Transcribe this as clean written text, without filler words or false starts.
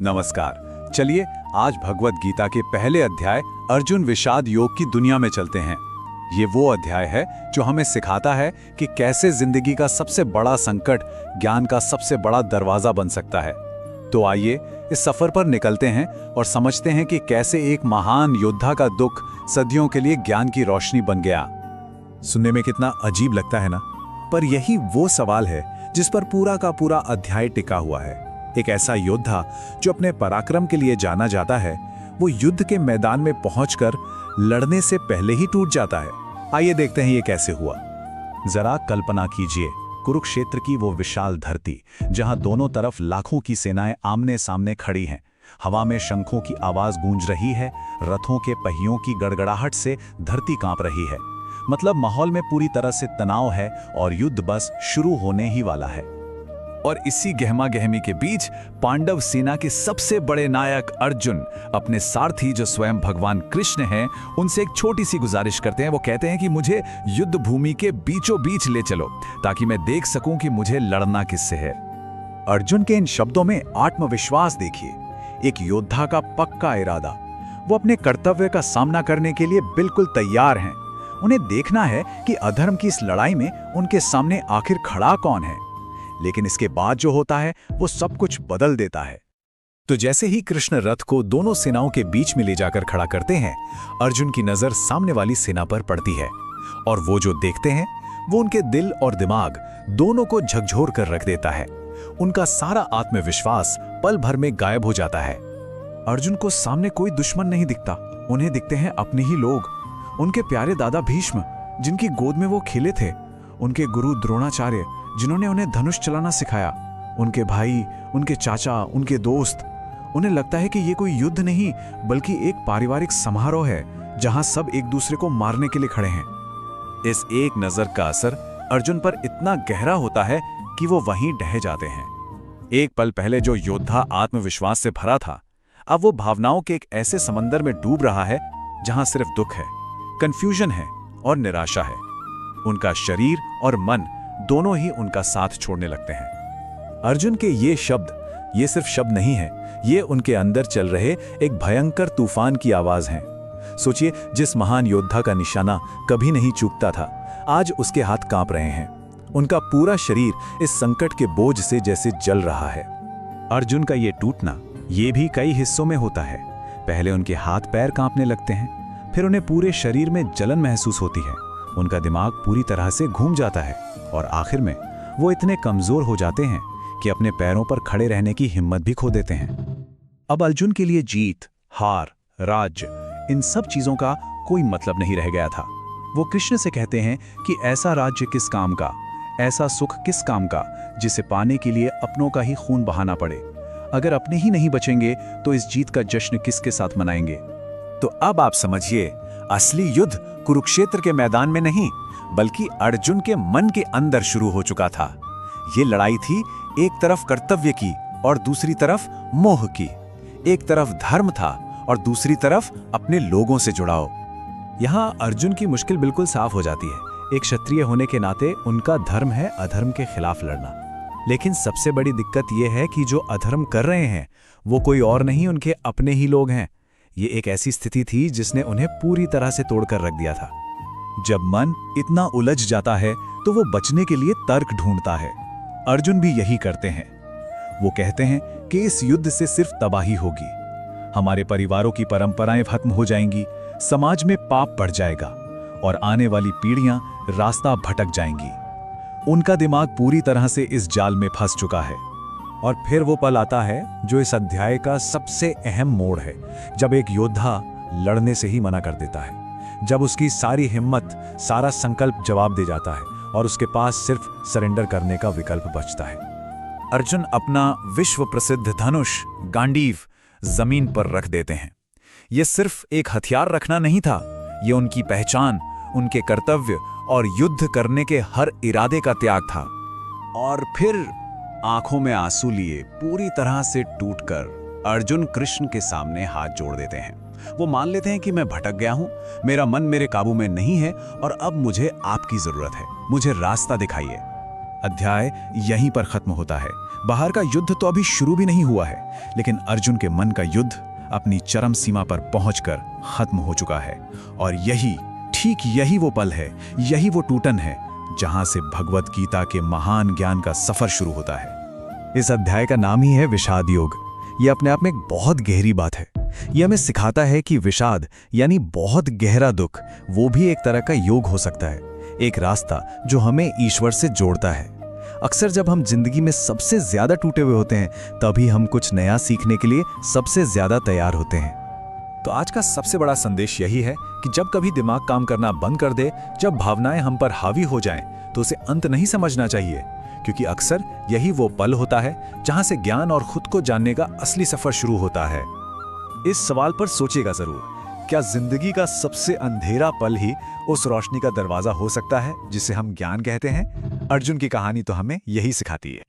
नमस्कार। चलिए आज भगवत गीता के पहले अध्याय अर्जुन विषाद योग की दुनिया में चलते हैं। ये वो अध्याय है जो हमें सिखाता है कि कैसे जिंदगी का सबसे बड़ा संकट ज्ञान का सबसे बड़ा दरवाजा बन सकता है। तो आइए इस सफर पर निकलते हैं और समझते हैं कि कैसे एक महान योद्धा का दुख सदियों के लिए ज्ञान की रोशनी बन गया। सुनने में कितना अजीब लगता है ना, पर यही वो सवाल है जिस पर पूरा का पूरा अध्याय टिका हुआ है। एक ऐसा योद्धा जो अपने पराक्रम के लिए जाना जाता है, वो युद्ध के मैदान में पहुंचकर लड़ने से पहले ही टूट जाता है। आइए देखते हैं ये कैसे हुआ। जरा कल्पना कीजिए कुरुक्षेत्र की वो विशाल धरती, जहां दोनों तरफ लाखों की सेनाएं आमने सामने खड़ी हैं। हवा में शंखों की आवाज गूंज रही है, रथों के पहियों की गड़गड़ाहट से धरती कांप रही है। मतलब माहौल में पूरी तरह से तनाव है और युद्ध बस शुरू होने ही वाला है। और इसी गहमा गहमी के बीच पांडव सेना के सबसे बड़े नायक अर्जुन अपने सारथी जो स्वयं भगवान कृष्ण हैं, उनसे एक छोटी सी गुजारिश करते हैं। वो कहते हैं कि मुझे युद्ध भूमि के बीचों बीच ले चलो ताकि मैं देख सकूं कि मुझे लड़ना किससे है। अर्जुन के इन शब्दों में आत्मविश्वास देखिए, एक योद्धा का पक्का इरादा। वो अपने कर्तव्य का सामना करने के लिए बिल्कुल तैयार हैं। उन्हें देखना है कि अधर्म की इस लड़ाई में उनके सामने आखिर खड़ा कौन है। लेकिन इसके बाद जो होता है वो सब कुछ बदल देता है। तो जैसे ही कृष्ण रथ को दोनों सेनाओं के बीच में ले जाकर खड़ा करते हैं, अर्जुन की नजर सामने वाली सेना पर पड़ती है और वो जो देखते हैं वो उनके दिल और दिमाग दोनों को झकझोर कर रख देता है। उनका सारा आत्मविश्वास पल भर में गायब हो जाता है। अर्जुन को सामने कोई दुश्मन नहीं दिखता, उन्हें दिखते हैं अपने ही लोग। उनके प्यारे दादा भीष्म, जिनकी गोद में वो खेले थे, उनके गुरु द्रोणाचार्य, जिन्होंने उन्हें धनुष चलाना सिखाया, उनके भाई, उनके चाचा, उनके दोस्त। उन्हें लगता है कि ये कोई युद्ध नहीं बल्कि एक पारिवारिक समारोह है जहां सब एक दूसरे को मारने के लिए खड़े हैं। इस एक नजर का असर अर्जुन पर इतना गहरा होता है कि वो वहीं ढह जाते हैं। एक पल पहले जो योद्धा आत्मविश्वास से भरा था, अब वो भावनाओं के एक ऐसे समंदर में डूब रहा है जहां सिर्फ दुख है, कंफ्यूजन है और निराशा है। उनका शरीर और मन दोनों ही उनका साथ छोड़ने लगते हैं। अर्जुन के ये शब्द ये सिर्फ शब्द नहीं है, ये उनके अंदर चल रहे एक भयंकर तूफान की आवाज है। सोचिए, जिस महान योद्धा का निशाना कभी नहीं चूकता था, आज उसके हाथ कांप रहे हैं। उनका पूरा शरीर इस संकट के बोझ से जैसे जल रहा है। अर्जुन का ये टूटना ये भी कई हिस्सों में होता है। पहले उनके हाथ पैर कांपने लगते हैं, फिर उन्हें पूरे शरीर में जलन महसूस होती है। उनका दिमाग पूरी तरह से घूम जाता है और आखिर में वो इतने कमजोर हो जाते हैं कि अपने पैरों पर खड़े रहने की हिम्मत भी खो देते हैं। अब अर्जुन के लिए जीत, हार, राज्य, इन सब चीजों का कोई मतलब नहीं रह गया था। वो कृष्ण से कहते हैं कि ऐसा राज्य किस काम का, ऐसा सुख किस काम का, जिसे पाने के लिए अपनों का ही खून बहाना पड़े। अगर अपने ही नहीं बचेंगे तो इस जीत का जश्न किसके साथ मनाएंगे। तो अब आप समझिए, असली युद्ध कुरुक्षेत्र के मैदान में नहीं बल्कि अर्जुन के मन के अंदर शुरू हो चुका था। ये लड़ाई थी एक तरफ कर्तव्य की और दूसरी तरफ मोह की। एक तरफ धर्म था और दूसरी तरफ अपने लोगों से जुड़ाव। यहाँ अर्जुन की मुश्किल बिल्कुल साफ हो जाती है। एक क्षत्रिय होने के नाते उनका धर्म है अधर्म के खिलाफ लड़ना। लेकिन सबसे बड़ी दिक्कत यह है कि जो अधर्म कर रहे हैं वो कोई और नहीं, उनके अपने ही लोग हैं। ये एक ऐसी स्थिति थी जिसने उन्हें पूरी तरह से तोड़कर रख दिया था। जब मन इतना उलझ जाता है तो वो बचने के लिए तर्क ढूंढता है। अर्जुन भी यही करते हैं। वो कहते हैं कि इस युद्ध से सिर्फ तबाही होगी, हमारे परिवारों की परंपराएं खत्म हो जाएंगी, समाज में पाप बढ़ जाएगा और आने वाली पीढ़ियां रास्ता भटक जाएंगी। उनका दिमाग पूरी तरह से इस जाल में फंस चुका है। और फिर वो पल आता है जो इस अध्याय का सबसे अहम मोड़ है, जब एक योद्धा लड़ने से ही मना कर देता है। जब उसकी सारी हिम्मत, सारा संकल्प जवाब दे जाता है और उसके पास सिर्फ सरेंडर करने का विकल्प बचता है। अर्जुन अपना विश्व प्रसिद्ध धनुष गांडीव जमीन पर रख देते हैं। यह सिर्फ एक हथियार रखना नहीं था, ये उनकी पहचान, उनके कर्तव्य और युद्ध करने के हर इरादे का त्याग था। और फिर आंखों में आंसू लिए पूरी तरह से टूटकर अर्जुन कृष्ण के सामने हाथ जोड़ देते हैं। वो मान लेते हैं कि मैं भटक गया हूं, मेरा मन मेरे काबू में नहीं है और अब मुझे आपकी जरूरत है, मुझे रास्ता दिखाइए। अध्याय यहीं पर खत्म होता है। बाहर का युद्ध तो अभी शुरू भी नहीं हुआ है, लेकिन अर्जुन के मन का युद्ध अपनी चरम सीमा पर पहुंचकर खत्म हो चुका है। और ठीक यही वो पल है, यही वो टूटन है जहां से भगवत गीता के महान ज्ञान का सफर शुरू होता है। इस अध्याय का नाम ही है विषाद योग। ये अपने आप में एक बहुत गहरी बात है। ये हमें सिखाता है कि विषाद यानी बहुत गहरा दुख वो भी एक तरह का योग हो सकता है, एक रास्ता जो हमें ईश्वर से जोड़ता है। अक्सर जब हम जिंदगी में सबसे ज्यादा टूटे हुए होते हैं तभी हम कुछ नया सीखने के लिए सबसे ज्यादा तैयार होते हैं। तो आज का सबसे बड़ा संदेश यही है कि जब कभी दिमाग काम करना बंद कर दे, जब भावनाएं हम पर हावी हो जाएं, तो उसे अंत नहीं समझना चाहिए, क्योंकि अक्सर यही वो पल होता है जहां से ज्ञान और खुद को जानने का असली सफर शुरू होता है। इस सवाल पर सोचिएगा जरूर, क्या जिंदगी का सबसे अंधेरा पल ही उस रोशनी का दरवाजा हो सकता है जिसे हम ज्ञान कहते हैं? अर्जुन की कहानी तो हमें यही सिखाती है।